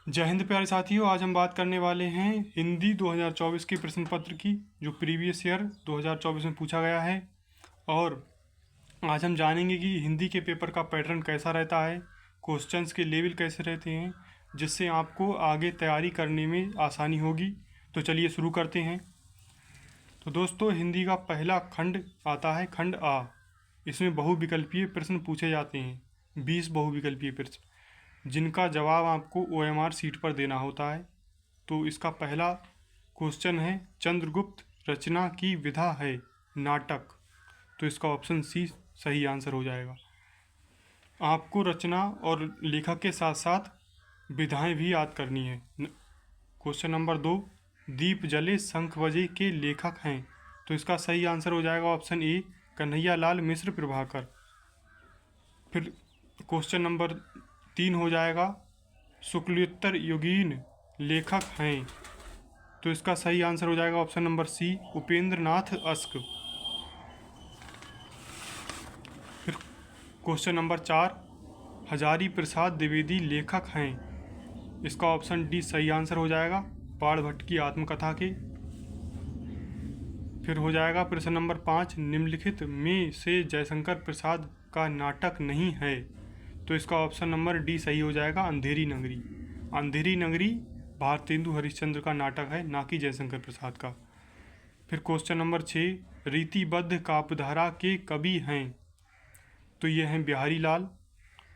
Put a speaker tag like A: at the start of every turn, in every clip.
A: जय हिंद प्यारे साथियों। आज हम बात करने वाले हैं हिंदी 2024 के प्रश्न पत्र की, जो प्रीवियस ईयर 2024 में पूछा गया है। और आज हम जानेंगे कि हिंदी के पेपर का पैटर्न कैसा रहता है, क्वेश्चंस के लेवल कैसे रहते हैं, जिससे आपको आगे तैयारी करने में आसानी होगी। तो चलिए शुरू करते हैं। तो दोस्तों, हिंदी का पहला खंड आता है खंड आ। इसमें बहुविकल्पीय प्रश्न पूछे जाते हैं, 20 बहुविकल्पीय प्रश्न, जिनका जवाब आपको OMR सीट पर देना होता है। तो इसका पहला क्वेश्चन है, चंद्रगुप्त रचना की विधा है नाटक। तो इसका ऑप्शन सी सही आंसर हो जाएगा। आपको रचना और लेखक के साथ साथ विधाएं भी याद करनी है। क्वेश्चन नंबर 2, दीप जले शंख बजे के लेखक हैं। तो इसका सही आंसर हो जाएगा ऑप्शन ए, कन्हैया लाल मिश्र प्रभाकर। फिर क्वेश्चन नंबर 3 हो जाएगा, शुक्लोत्तर युगीन लेखक हैं। तो इसका सही आंसर हो जाएगा option number C, Upendra Nath ask. फिर क्वेश्चन नंबर 4, हजारी प्रसाद द्विवेदी लेखक हैं। इसका ऑप्शन डी सही आंसर हो जाएगा, बाणभट्ट की आत्मकथा के। फिर हो जाएगा प्रश्न नंबर 5, निम्नलिखित में से जयशंकर प्रसाद का नाटक नहीं है। तो इसका ऑप्शन नंबर डी सही हो जाएगा, अंधेरी नगरी। अंधेरी नगरी भारतेंदु हरिश्चंद्र का नाटक है, ना कि जयशंकर प्रसाद का। फिर क्वेश्चन नंबर 6, रीतिबद्ध काव्यधारा के कवि हैं। तो ये हैं बिहारी लाल।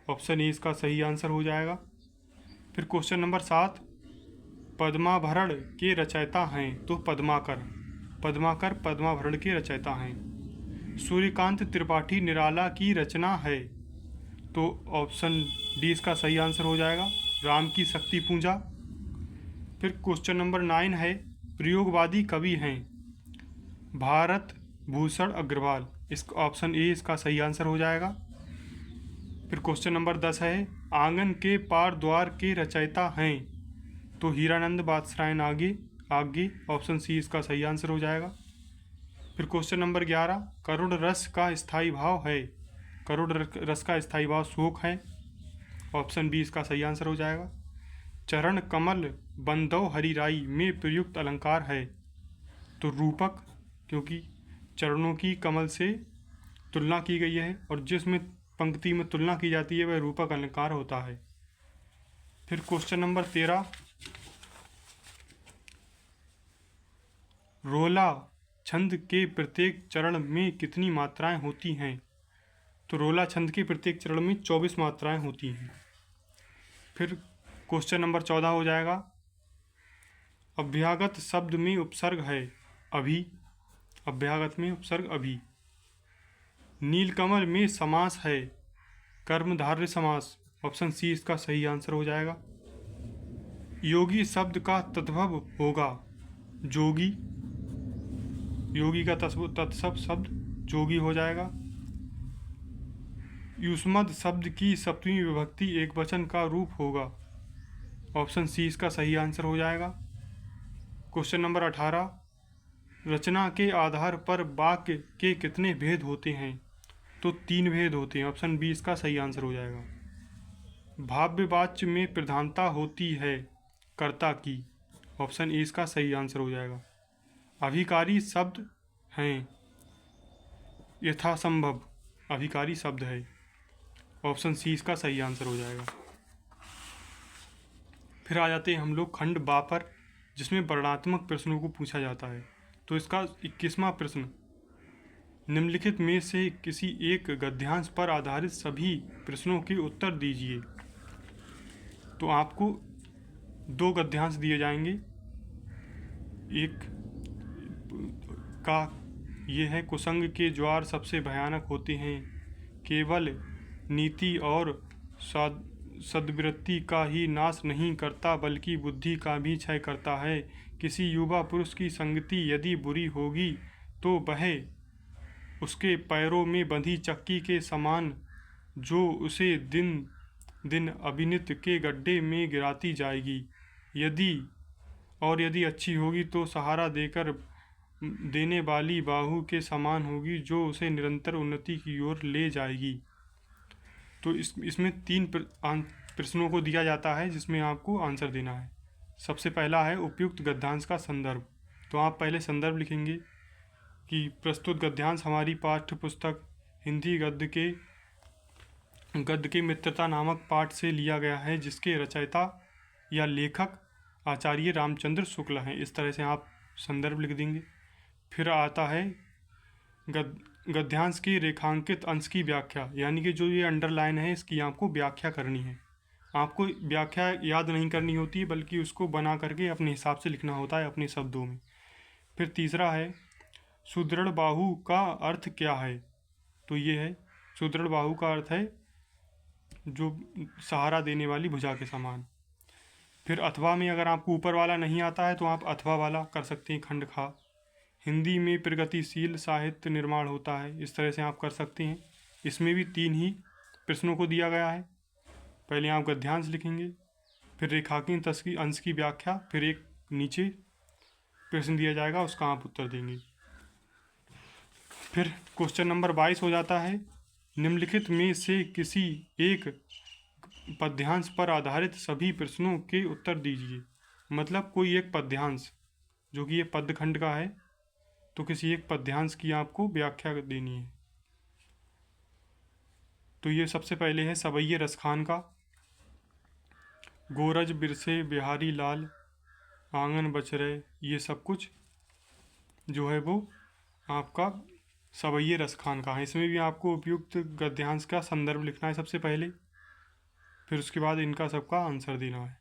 A: ऑप्शन ए इसका सही आंसर हो जाएगा। फिर क्वेश्चन नंबर 7, पद्माभरण के रचयिता हैं। तो पद्माकर पद्माभरण के रचयिता हैं। सूर्यकांत त्रिपाठी निराला की रचना है। तो ऑप्शन डी इसका सही आंसर हो जाएगा, राम की शक्ति पूजा। फिर क्वेश्चन नंबर 9 है, प्रयोगवादी कवि हैं। भारत भूषण अग्रवाल। इस ऑप्शन ए इसका सही आंसर हो जाएगा। फिर क्वेश्चन नंबर 10 है, आंगन के पार द्वार के रचयिता हैं। तो हीरानंद बादशाह आगे। ऑप्शन सी इसका सही आंसर हो जाएगा। फिर क्वेश्चन नंबर 11, करुण रस का स्थायी भाव है। करुण रस का स्थायी भाव शोक है। ऑप्शन बी इसका सही आंसर हो जाएगा। चरण कमल बंदौ हरिराई में प्रयुक्त अलंकार है। तो रूपक, क्योंकि चरणों की कमल से तुलना की गई है और जिसमें पंक्ति में तुलना की जाती है वह रूपक अलंकार होता है। फिर क्वेश्चन नंबर 13, रोला छंद के प्रत्येक चरण में कितनी मात्राएं होती हैं। तो रोला छंद के प्रत्येक चरण में 24 मात्राएं होती हैं। फिर क्वेश्चन नंबर 14 हो जाएगा, अभ्यागत शब्द में उपसर्ग है अभी। अभ्यागत में उपसर्ग अभी। नीलकमल में समास है कर्मधारय समास। ऑप्शन सी इसका सही आंसर हो जाएगा। योगी शब्द का तद्भव होगा जोगी। योगी का तत्सम शब्द जोगी हो जाएगा। युष्मद शब्द की सप्तमी विभक्ति एक वचन का रूप होगा। ऑप्शन सी इसका सही आंसर हो जाएगा। क्वेश्चन नंबर 18, रचना के आधार पर वाक्य के कितने भेद होते हैं। तो 3 भेद होते हैं। ऑप्शन बी इसका सही आंसर हो जाएगा। भाव्यवाच्य में प्रधानता होती है कर्ता की। ऑप्शन ए इसका सही आंसर हो जाएगा। अभिकारी शब्द हैं यथासंभव। अभिकारी शब्द है। ऑप्शन सी इसका सही आंसर हो जाएगा। फिर आ जाते हैं हम लोग खंड बा पर, जिसमें वर्णनात्मक प्रश्नों को पूछा जाता है। तो इसका 21वां प्रश्न, निम्नलिखित में से किसी एक गद्यांश पर आधारित सभी प्रश्नों के उत्तर दीजिए। तो आपको 2 गद्यांश दिए जाएंगे। एक का ये है, कुसंग के ज्वार सबसे भयानक होते हैं, केवल नीति और सद्वृत्ति का ही नाश नहीं करता बल्कि बुद्धि का भी क्षय करता है। किसी युवा पुरुष की संगति यदि बुरी होगी तो वह उसके पैरों में बंधी चक्की के समान, जो उसे दिन दिन अविनित के गड्ढे में गिराती जाएगी। यदि अच्छी होगी तो सहारा देने वाली बाहु के समान होगी, जो उसे निरंतर उन्नति की ओर ले जाएगी। तो इसमें 3 प्रश्नों को दिया जाता है जिसमें आपको आंसर देना है। सबसे पहला है उपयुक्त गद्यांश का संदर्भ। तो आप पहले संदर्भ लिखेंगे कि प्रस्तुत गद्यांश हमारी पाठ्य पुस्तक हिंदी गद्य के मित्रता नामक पाठ से लिया गया है, जिसके रचयिता या लेखक आचार्य रामचंद्र शुक्ल हैं। इस तरह से आप संदर्भ लिख देंगे। फिर आता है गद्यांश की रेखांकित अंश की व्याख्या, यानी कि जो ये अंडरलाइन है इसकी आपको व्याख्या करनी है। आपको व्याख्या याद नहीं करनी होती है, बल्कि उसको बना करके अपने हिसाब से लिखना होता है अपने शब्दों में। फिर तीसरा है सुदृढ़ बाहु का अर्थ क्या है। तो ये है सुदृढ़ बाहु का अर्थ है जो सहारा देने वाली भुजा के समान। फिर अथवा में अगर आपको ऊपर वाला नहीं आता है तो आप अथवा वाला कर सकते हैं, खंड खा। हिंदी में प्रगतिशील साहित्य निर्माण होता है, इस तरह से आप कर सकते हैं। इसमें भी 3 ही प्रश्नों को दिया गया है। पहले आप गद्यांश लिखेंगे, फिर रेखांकित अंश की व्याख्या, फिर एक नीचे प्रश्न दिया जाएगा, उसका आप उत्तर देंगे। फिर क्वेश्चन नंबर 22 हो जाता है निम्नलिखित में से किसी एक पद्यांश पर आधारित सभी प्रश्नों के उत्तर दीजिए। मतलब कोई एक पद्यांश जो कि ये पद्य खंड का है, तो किसी एक पद्यांश की आपको व्याख्या देनी है। तो ये सबसे पहले है सवैये रसखान का गोरज बिरसे बिहारी लाल आंगन बच रहे, ये सब कुछ जो है वो आपका सवैये रसखान का है। इसमें भी आपको उपयुक्त गद्यांश का संदर्भ लिखना है सबसे पहले, फिर उसके बाद इनका सबका आंसर देना है।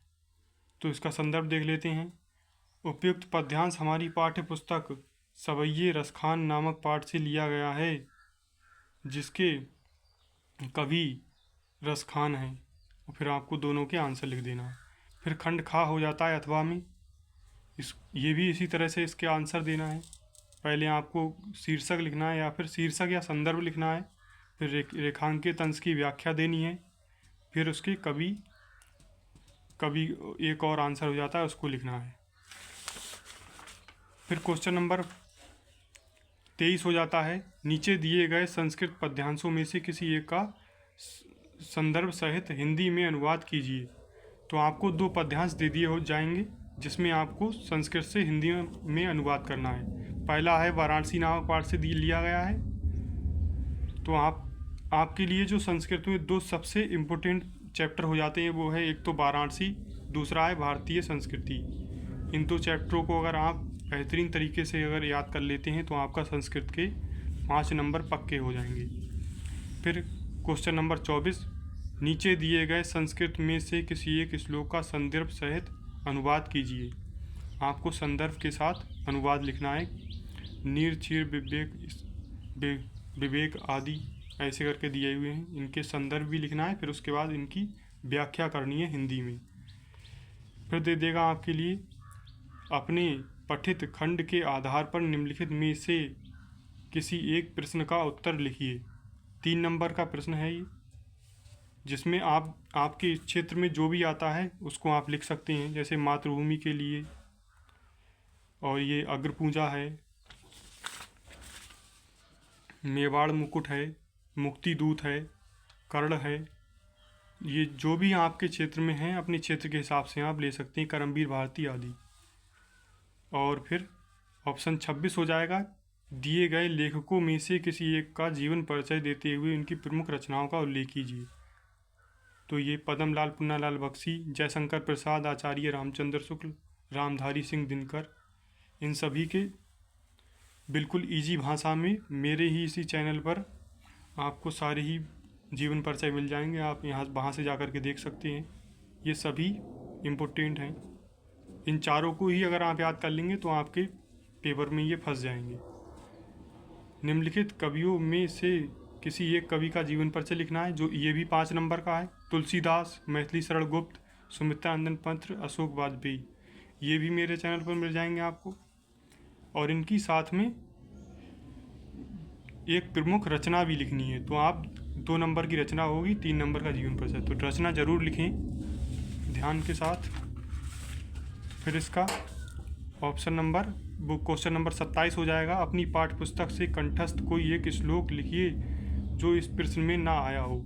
A: तो इसका संदर्भ देख लेते हैं। उपयुक्त पद्यांश हमारी पाठ्य पुस्तक सवैये रसखान नामक पाठ से लिया गया है, जिसके कवि रसखान हैं। और फिर आपको दोनों के आंसर लिख देना है। फिर खंड खा हो जाता है अथवा में, ये भी इसी तरह से इसके आंसर देना है। पहले आपको शीर्षक लिखना है या फिर शीर्षक या संदर्भ लिखना है, फिर रेखांकित अंश की व्याख्या देनी है, फिर उसके कवि एक और आंसर हो जाता है उसको लिखना है। फिर क्वेश्चन नंबर 23 हो जाता है नीचे दिए गए संस्कृत पद्यांशों में से किसी एक का संदर्भ सहित हिंदी में अनुवाद कीजिए। तो आपको 2 पद्यांश दे दिए हो जाएंगे जिसमें आपको संस्कृत से हिंदी में अनुवाद करना है। पहला है वाराणसी नामक पाठ से लिया गया है। तो आपके लिए जो संस्कृत में 2 सबसे इम्पोर्टेंट चैप्टर हो जाते हैं वो है एक तो वाराणसी, दूसरा है भारतीय संस्कृति। इन 2 चैप्टरों को अगर आप बेहतरीन तरीके से अगर याद कर लेते हैं तो आपका संस्कृत के 5 नंबर पक्के हो जाएंगे। फिर क्वेश्चन नंबर 24 नीचे दिए गए संस्कृत में से किसी एक श्लोक का संदर्भ सहित अनुवाद कीजिए। आपको संदर्भ के साथ अनुवाद लिखना है। नीर क्षीर विवेक आदि ऐसे करके दिए हुए हैं, इनके संदर्भ भी लिखना है, फिर उसके बाद इनकी व्याख्या करनी है हिंदी में। फिर दे देगा आपके लिए अपने पठित खंड के आधार पर निम्नलिखित में से किसी एक प्रश्न का उत्तर लिखिए। 3 नंबर का प्रश्न है ये, जिसमें आपके क्षेत्र में जो भी आता है उसको आप लिख सकते हैं। जैसे मातृभूमि के लिए, और ये अग्रपूजा है, मेवाड़ मुकुट है, मुक्ति दूत है, कर्ण है, ये जो भी आपके क्षेत्र में हैं अपने क्षेत्र के हिसाब से आप ले सकते हैं, करमवीर भारती आदि। और फिर ऑप्शन 26 हो जाएगा दिए गए लेखकों में से किसी एक का जीवन परिचय देते हुए उनकी प्रमुख रचनाओं का उल्लेख कीजिए। तो ये पद्मलाल पुन्नालाल बख्शी, जयशंकर प्रसाद, आचार्य रामचंद्र शुक्ल, रामधारी सिंह दिनकर, इन सभी के बिल्कुल इजी भाषा में मेरे ही इसी चैनल पर आपको सारे ही जीवन परिचय मिल जाएंगे। आप वहाँ से जा कर के देख सकते हैं। ये सभी इम्पोर्टेंट हैं। इन चारों को ही अगर आप याद कर लेंगे तो आपके पेपर में ये फंस जाएंगे। निम्नलिखित कवियों में से किसी एक कवि का जीवन परिचय लिखना है, जो ये भी 5 नंबर का है। तुलसीदास, मैथिली शरण गुप्त, सुमित्रानंद पंत, अशोक वाजपेयी, ये भी मेरे चैनल पर मिल जाएंगे आपको। और इनकी साथ में एक प्रमुख रचना भी लिखनी है। तो आप 2 नंबर की रचना होगी, 3 नंबर का जीवन परिचय। तो रचना ज़रूर लिखें ध्यान के साथ। फिर इसका ऑप्शन नंबर वो क्वेश्चन नंबर 27 हो जाएगा अपनी पाठ्य पुस्तक से कंठस्थ कोई एक श्लोक लिखिए जो इस प्रश्न में ना आया हो।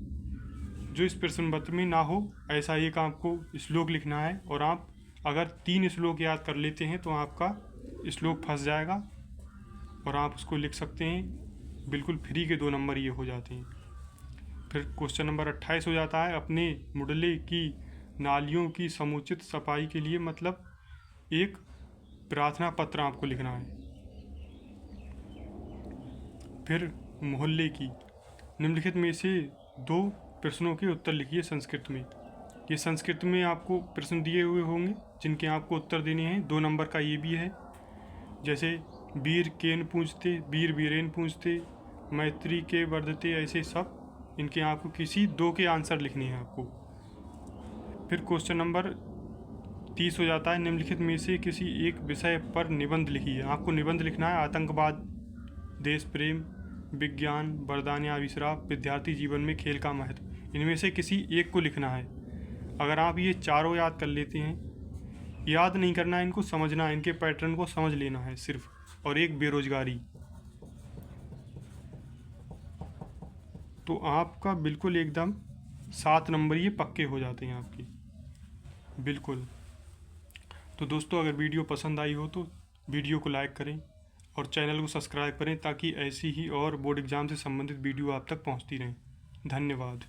A: जो इस प्रश्न पत्र में ना हो ऐसा एक आपको श्लोक लिखना है। और आप अगर 3 श्लोक याद कर लेते हैं तो आपका श्लोक फंस जाएगा और आप उसको लिख सकते हैं। बिल्कुल फ्री के 2 नंबर ये हो जाते हैं। फिर क्वेश्चन नंबर 28 हो जाता है, अपने मुडले की नालियों की समुचित सफाई के लिए मतलब एक प्रार्थना पत्र आपको लिखना है। फिर मोहल्ले की निम्नलिखित में से 2 प्रश्नों के उत्तर लिखिए संस्कृत में। ये संस्कृत में आपको प्रश्न दिए हुए होंगे जिनके आपको उत्तर देने हैं। 2 नंबर का ये भी है, जैसे वीर केन पूछते, वीर वीरेन पूछते, मैत्री के वर्धते, ऐसे सब इनके आपको किसी 2 के आंसर लिखने हैं आपको। फिर क्वेश्चन नंबर 30 हो जाता है, निम्नलिखित में से किसी एक विषय पर निबंध लिखिए। आपको निबंध लिखना है आतंकवाद, देश प्रेम, विज्ञान, वरदान या अभिश्राप, विद्यार्थी जीवन में खेल का महत्व। इनमें से किसी एक को लिखना है। अगर आप ये चारों याद कर लेते हैं, याद नहीं करना है, इनको समझना है, इनके पैटर्न को समझ लेना है सिर्फ। और एक बेरोजगारी, तो आपका बिल्कुल एकदम 7 नंबर ये पक्के हो जाते हैं आपके बिल्कुल। तो दोस्तों अगर वीडियो पसंद आई हो तो वीडियो को लाइक करें और चैनल को सब्सक्राइब करें ताकि ऐसी ही और बोर्ड एग्ज़ाम से संबंधित वीडियो आप तक पहुंचती रहें। धन्यवाद।